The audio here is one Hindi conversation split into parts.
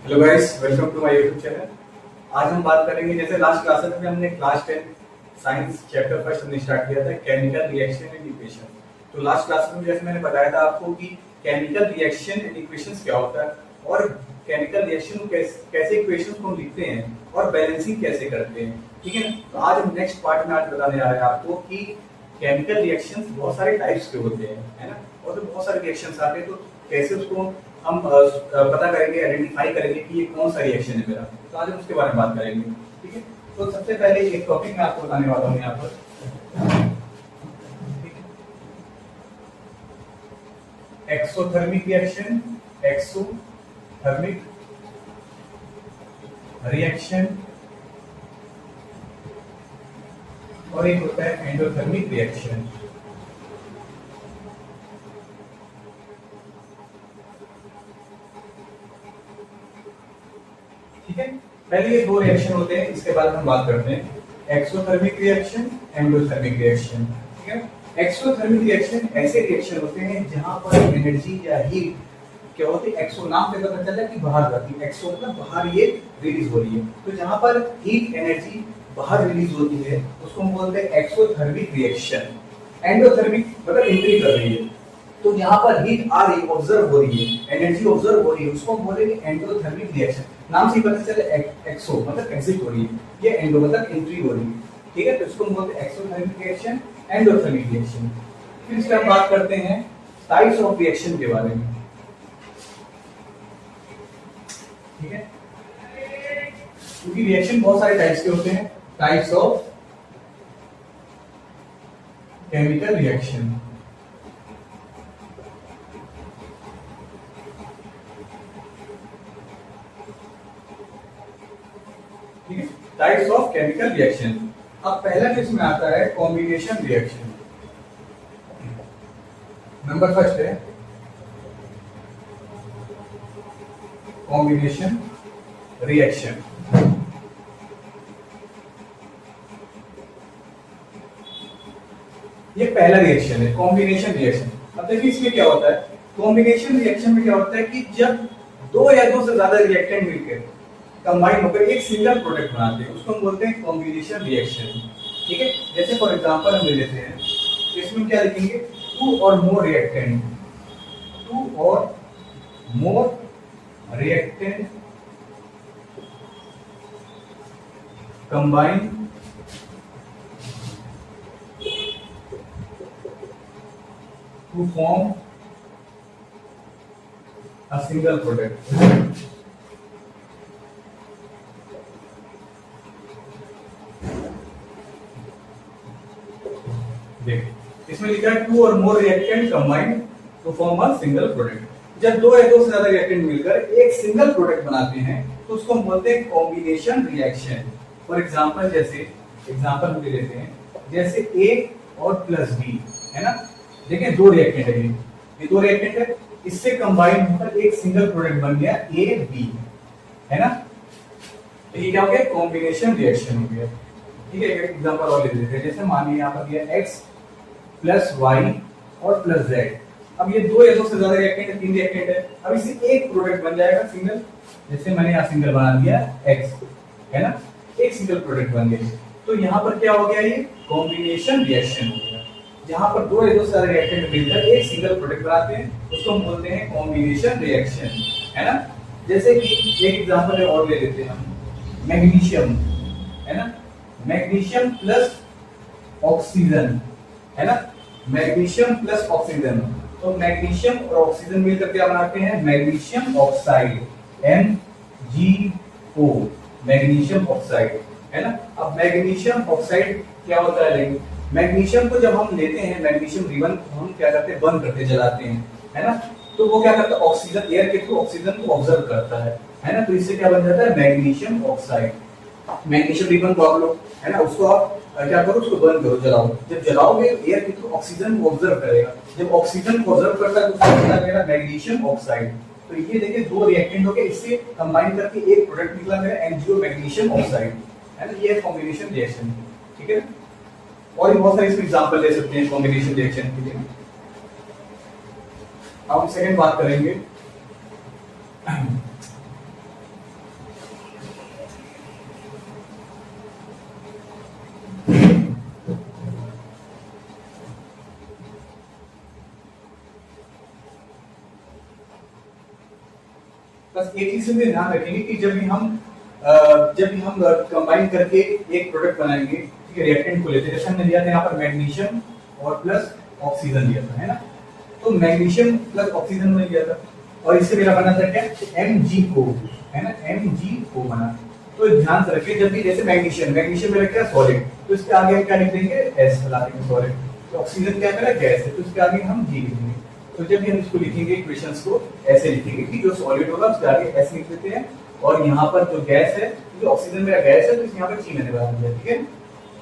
Hello guys, welcome to my YouTube channel. आज हम बात करेंगे, जैसे लास्ट क्लासेस में हमने क्लास 10 साइंस चैप्टर फर्स्ट हमने स्टार्ट किया था केमिकल रिएक्शन एंड इक्वेशन। तो लास्ट क्लास में जैसे मैंने बताया था आपको कि केमिकल रिएक्शन एंड इक्वेशंस क्या होता है और केमिकल रिएक्शन को कैसे इक्वेशंस को हम लिखते हैं और बैलेंसिंग कैसे करते हैं। ठीक है, तो आज हम नेक्स्ट पार्ट में आज बताने जा रहे हैं आपको कि केमिकल रिएक्शंस बहुत सारे टाइप्स के होते हैं, है ना, और तो बहुत सारे रिएक्शंस आते हैं, तो कैसे उसको हम पता करेंगे, आइडेंटिफाई करेंगे कि ये कौन सा रिएक्शन है मेरा। तो आज हम उसके बारे में बात करेंगे। ठीक है, तो सबसे पहले एक टॉपिक मैं आपको बताने वाला हूँ यहाँ पर। एक्सोथर्मिक रिएक्शन, एक्सोथर्मिक रिएक्शन, और एक होता है एंडोथर्मिक रिएक्शन। ठीक है, पहले ये दो रिएक्शन होते हैं, इसके बाद हम बात करते हैं एक्सोथर्मिक रिएक्शन, एंडोथर्मिक रिएक्शन। ठीक है, एक्सोथर्मिक रिएक्शन ऐसे रिएक्शन होते हैं जहां पर एनर्जी या हीट क्या होती है, एक्सो नाम से पता चला कि बाहर जाती है, एक्सो मतलब बाहर ये रिलीज हो रही है। तो जहां पर हीट एनर्जी बाहर रिलीज होती है उसको हम बोलते हैं एक्सोथर्मिक रिएक्शन। एंडोथर्मिक मतलब एंट्री कर रही है, तो यहाँ पर हीट आ रही है, ऑब्जर्व हो रही है, एनर्जी ऑब्जर्व हो रही है, उसको हम बोलेंगे एंडोथर्मिक रिएक्शन। नाम से ही पता चले एक्सो मतलब एग्जिट हो रही है, ये एंडो मतलब एंट्री हो रही है। ठीक है, तो इसको हम बोलते हैं एक्सोथर्मिक रिएक्शन, एंडोथर्मिक रिएक्शन। फिर इसके हम बात करते हैं टाइप्स ऑफ रिएक्शन के बारे में। ठीक है, क्योंकि रिएक्शन बहुत सारे टाइप्स के होते हैं। Types of chemical reaction. ठीक है, टाइप्स ऑफ केमिकल रिएक्शन। अब पहला जो इसमें आता है कॉम्बिनेशन रिएक्शन। नंबर फर्स्ट है कॉम्बिनेशन रिएक्शन। ये पहला रिएक्शन है, कॉम्बिनेशन रिएक्शन। अब देखिए इसमें क्या होता है, कॉम्बिनेशन रिएक्शन में क्या होता है कि जब दो या दो से ज्यादा रिएक्टेंट मिलकर कंबाइन होकर एक सिंगल प्रोडक्ट बनाते हैं उसको हम बोलते हैं कॉम्बिनेशन रिएक्शन। ठीक है, जैसे फॉर एग्जांपल हम ले लेते हैं, इसमें क्या लिखेंगे, टू और मोर रिएक्टेंट, टू और more reactant combine to form a single product। देखिए इसमें लिखा है टू और more reactant combine to form a single product. जब दो या दो से ज्यादा रिएक्टेंट मिलकर एक सिंगल प्रोडक्ट बनाते हैं तो उसको हम बोलते हैं कॉम्बिनेशन रिएक्शन। फॉर एग्जांपल, जैसे एग्जांपल हम ले लेते हैं, जैसे ए और प्लस बी, है ना। देखिए दो रिएक्टेंट है, ये दो रिएक्टेंट है, इससे कंबाइन होकर एक सिंगल प्रोडक्ट बन गया ए बी, है ना। तो ये क्या हो गया, कॉम्बिनेशन रिएक्शन हो गया। ठीक है, एक एग्जांपल और ले लेते हैं, जैसे मानिए यहाँ पर दिया x प्लस वाई और प्लस जेड। अब ये दो या दो से ज्यादा रिएक्टेंट है, तीन रिएक्टेंट है, अब इससे एक प्रोडक्ट बन जाएगा सिंगल। जैसे मैंने यहाँ सिंगल बना दिया x, है ना, एक सिंगल प्रोडक्ट बन गया। तो यहाँ पर क्या हो गया, ये कॉम्बिनेशन रिएक्शन हो गया। जहां पर दो या दो से ज्यादा रिएक्टेंट मिलकर एक सिंगल प्रोडक्ट बनाते हैं उसको हम बोलते हैं कॉम्बिनेशन रिएक्शन, है ना। जैसे कि एक एग्जांपल है और ले लेते हैं हम, मैग्नीशियम, है ना, मैग्नीशियम प्लस ऑक्सीजन, है ना, मैग्नीशियम प्लस ऑक्सीजन। तो मैग्नीशियम और ऑक्सीजन मिलकर क्या बनाते हैं, magnesium oxide, MgO, magnesium oxide, है ना। अब मैग्नीशियम ऑक्साइड क्या होता है, लेकिन मैग्नीशियम को जब हम लेते हैं, मैग्नीशियम रिबन हम क्या करते हैं, बंद करते जलाते हैं, है ना। तो वो क्या करता है, ऑक्सीजन, एयर के थ्रू ऑक्सीजन को ऑब्जर्व करता है ना। तो इससे क्या बन जाता है, मैग्नीशियम ऑक्साइड। मैग्नीशियम रिबन को आप लोग, है ना, उसको आप क्या करो, उसको बंद करो, जलाओ। जब जलाओगे एयर के थ्रू ऑक्सीजन को ऑब्जर्व करेगा, जब ऑक्सीजन को ऑब्जर्व करता है तो उसको बना मेरा मैग्नीशियम ऑक्साइड। तो ये देखिए दो रिएक्टेंट हो गए, इससे कंबाइन करके एक प्रोडक्ट निकला मेरा MgO, मैग्नीशियम ऑक्साइड, है ना। ये कॉम्बिनेशन रिएक्शन। ठीक है, और भी बहुत सारे इसमें एग्जांपल ले सकते हैं कॉम्बिनेशन रिएक्शन के लिए। अब हम सेकंड बात करेंगे बस एक चीज से ध्यान रखेंगे कि जब भी हम कंबाइन करके एक प्रोडक्ट बनाएंगे, ठीक है, रिएक्टेंट को लेते हैं, जैसे हमने लिया था यहाँ पर मैग्नीशियम और प्लस ऑक्सीजन लिया था, है ना। तो मैग्नीशियम प्लस ऑक्सीजन में लिया था और इससे मेरा बना था क्या, MgO, है ना, MgO बना। तो ध्यान से रखिए, जब भी जैसे मैग्नीशियम मेरा क्या सॉलिड, तो इसके आगे हम क्या लिख देंगे, S बना देंगे सॉलिड। तो ऑक्सीजन क्या मेरा गैस है, तो इसके आगे हम G लिखेंगे। तो जब भी हम इसको लिखेंगे इक्वेशंस को ऐसे लिखेंगे कि जो सॉलिड होगा उसके आगे S लिख देते हैं और यहाँ पर जो गैस है, जो ऑक्सीजन मेरा गैस है, तो यहाँ पर G मैंने बना दिया, ठीक है।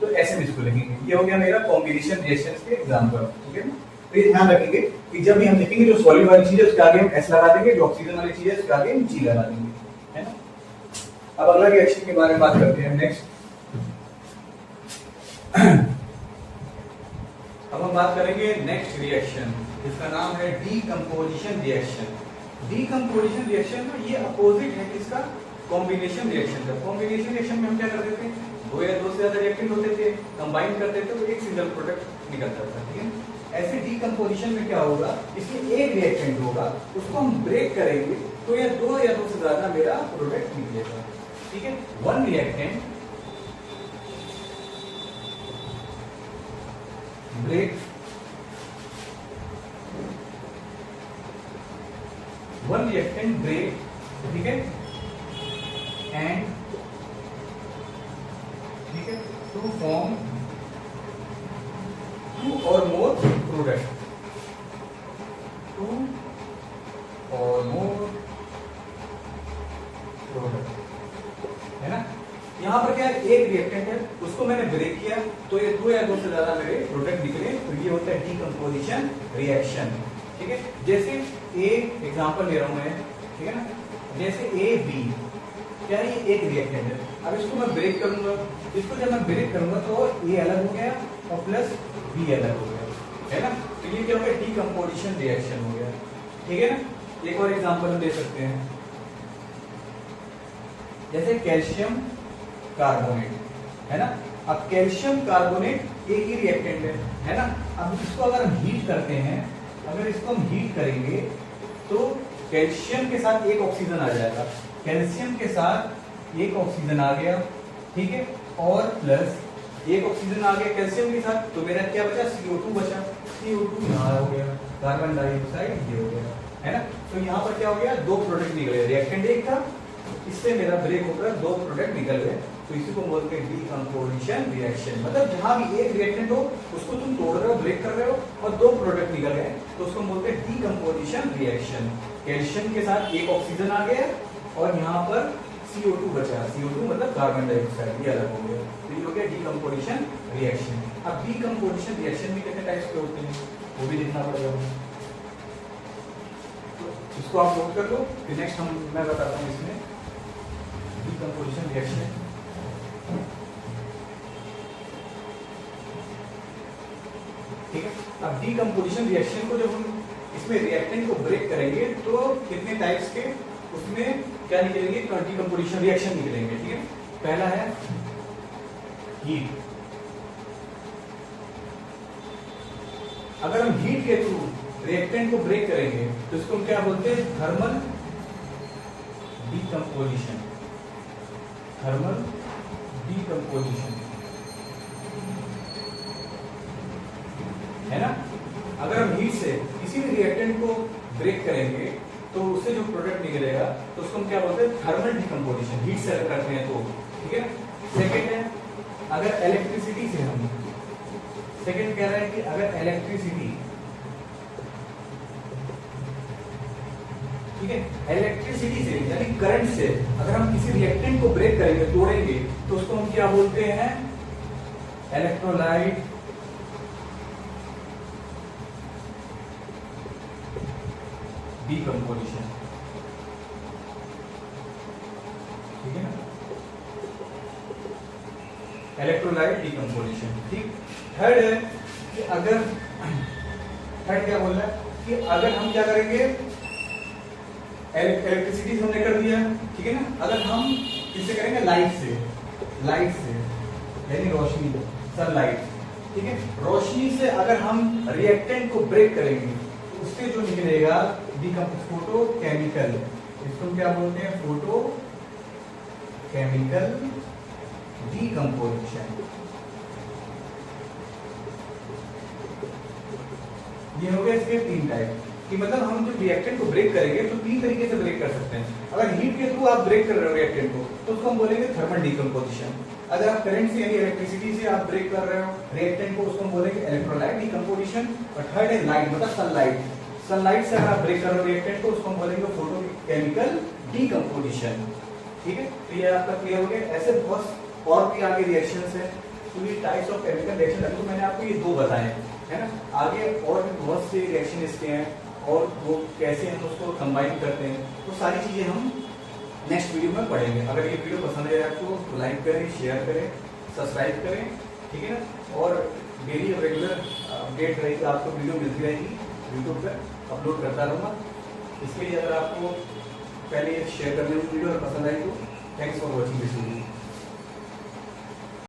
तो ऐसे हम इसको लिखेंगे। ये हो गया मेरा कॉम्बिनेशन रिएक्शंस के एग्जांपल, ठीक है। तो ये ध्यान रखेंगे कि जब भी हम लिखेंगे जो सॉलिड वाली चीज है उसके आगे हम S लगा देंगे, जो ऑक्सीजन वाली चीज है उसके आगे हम G लगा देंगे, है ना। अब अगला रिएक्शन के बारे में बात करते हैं नेक्स्ट। अब हम बात करेंगे नेक्स्ट रिएक्शन, जिसका नाम है डीकंपोजिशन रिएक्शन। डीकंपोजिशन रिएक्शन में ये अपोजिट है किसका, कॉम्बिनेशन रिएक्शन का। कॉम्बिनेशन रिएक्शन में हम क्या करते थे, दो या दो से ज्यादा रिएक्टेंट होते थे, कंबाइन करते थे तो एक सिंगल प्रोडक्ट निकलता था, ठीक है। ऐसे डीकंपोजिशन में क्या होगा, इसमें एक रिएक्टेंट होगा, उसको हम ब्रेक करेंगे तो ये दो या दो से ज्यादा मेरा प्रोडक्ट निकलेगा, ठीक है। One reactant break one reactant break, ठीक है, एंड ठीक है टू फॉर्म टू और मोर प्रोडक्ट, टू और मोर प्रोडक्ट, है ना। यहाँ पर क्या है, एक रिएक्टेंट है, उसको मैंने ब्रेक किया तो ये दो या दो से ज्यादा मेरे प्रोडक्ट निकले, तो ये होता है डीकंपोजिशन रिएक्शन, ठीक है। जैसे ए एग्जांपल ले रहा हूं मैं, ठीक है ना, जैसे ए बी, क्या है, ये एक रिएक्टेंट है। अब इसको मैं ब्रेक करूंगा, इसको जब मैं ब्रेक करूंगा तो ए अलग हो गया और प्लस बी अलग हो गया, है ना। तो ये क्या हो गया, डीकंपोजिशन रिएक्शन हो गया, ठीक है ना। एक और एग्जांपल हम दे सकते हैं, जैसे कैल्शियम कार्बोनेट, है ना। अब कैल्शियम कार्बोनेट एक ही रिएक्टेंट है ना। अब इसको अगर हम हीट करते हैं, अगर इसको हम हीट करेंगे तो कैल्शियम के साथ एक ऑक्सीजन आ जाएगा, कैल्शियम के साथ एक ऑक्सीजन आ गया, ठीक है, और प्लस एक ऑक्सीजन आ गया कैल्शियम के साथ, तो मेरा क्या बचा, CO2 बचा। CO2 यहाँ हो गया, कार्बन डाइऑक्साइड ये हो गया, है ना। तो यहाँ पर क्या हो गया, दो प्रोडक्ट निकले, रिएक्टेंट एक था, इससे मेरा ब्रेक होकर दो प्रोडक्ट निकल गए, तो इसी को बोलते हैं डीकंपोजिशन रिएक्शन। मतलब जहां भी एक रिएक्टेंट हो उसको तुम तोड़ रहे हो, ब्रेक कर रहे हो और दो प्रोडक्ट निकल गए, तो उसको बोलते हैं डीकंपोजिशन रिएक्शन। कैल्शियम के साथ एक ऑक्सीजन आ गया और यहाँ पर CO2 बचा, CO2 मतलब कार्बन डाइऑक्साइड, ये अलग हो गया, तो ये हो गया डीकंपोजिशन रिएक्शन। अब डीकंपोजिशन रिएक्शन भी कितने टाइप्स के होते हैं वो भी देखना पड़ेगा, तो इसको आप नोट कर लो, फिर नेक्स्ट मैं बताता हूँ इसमें डीकंपोजिशन रिएक्शन। ठीक है, अब डीकंपोजिशन रिएक्शन को जब हम इसमें रिएक्टेंट को ब्रेक करेंगे तो कितने टाइप्स के उसमें क्या निकलेंगे, डीकंपोजिशन रिएक्शन निकलेंगे, ठीक है। पहला है हीट। अगर हम हीट के थ्रू रिएक्टेंट को ब्रेक करेंगे तो इसको हम क्या बोलते हैं, थर्मल डीकंपोजिशन, थर्मल डीकंपोजिशन, है ना। अगर हम हीट से किसी भी रिएक्टेंट को ब्रेक करेंगे तो उससे जो प्रोडक्ट निकलेगा तो उसको हम क्या बोलते हैं, थर्मल डीकंपोजिशन, हीट से अगर करते हैं तो, ठीक है। सेकंड है, अगर इलेक्ट्रिसिटी से हम, सेकंड कह रहा है कि अगर इलेक्ट्रिसिटी, ठीक है, इलेक्ट्रिसिटी से यानी करंट से अगर हम किसी रिएक्टेंट को ब्रेक करेंगे, तोड़ेंगे, तो उसको हम क्या बोलते हैं, इलेक्ट्रोलाइट डीकंपोजिशन, ठीक है ना, इलेक्ट्रोलाइट डीकंपोजिशन, ठीक। थर्ड है कि अगर, थर्ड क्या बोल रहा है कि अगर हम क्या करेंगे, इलेक्ट्रिसिटी हमने कर दिया, ठीक है ना। अगर हम किससे करेंगे, लाइट से, लाइट से यानी रोशनी, सनलाइट, ठीक है। रोशनी से अगर हम रिएक्टेंट को ब्रेक करेंगे तो उससे जो निकलेगा फोटो केमिकल, इसको क्या बोलते हैं? Photo chemical decomposition. ये हो गया इसके 3 टाइप कि मतलब हम जब रिएक्टेंट को ब्रेक करेंगे तो 3 तरीके से ब्रेक कर सकते हैं। अगर हीट के थ्रू आप ब्रेक कर रहे हो रिएक्टेंट को तो उसको हम बोलेंगे थर्मल डीकंपोजिशन। अगर आप करंट से यानी इलेक्ट्रिसिटी से आप ब्रेक कर रहे हो रिएक्टेंट को, उसको हम बोलेंगे इलेक्ट्रोलाइट डीकंपोजिशन। और थर्ड है लाइट, मतलब सनलाइट। सनलाइट से अगर आप ब्रेक कर रहे हो रिएक्टेंट को, उसको हम बोलेंगे फोटो केमिकल डीकंपोजिशन। ठीक है, तो ये आपका क्लियर हो गया। ऐसे बहुत और भी आगे रिएक्शंस है। तो ये टाइप्स ऑफ केमिकल रिएक्शन, अभी तो मैंने आपको ये 2 बताए है ना, आगे और भी बहुत से रिएक्शन इसके हैं और वो कैसे हम उसको कंबाइन करते हैं, तो सारी चीजें हम नेक्स्ट वीडियो में पढ़ेंगे। अगर ये वीडियो पसंद आए आपको तो लाइक करें, शेयर करें, सब्सक्राइब करें, ठीक है ना। और डेली रेगुलर अपडेट रहेगी, आपको वीडियो मिलती रहेगी, यूट्यूब पर अपलोड करता रहूँगा। इसके लिए अगर आपको पहले शेयर करने में वीडियो पसंद आई तो thanks for watching this video.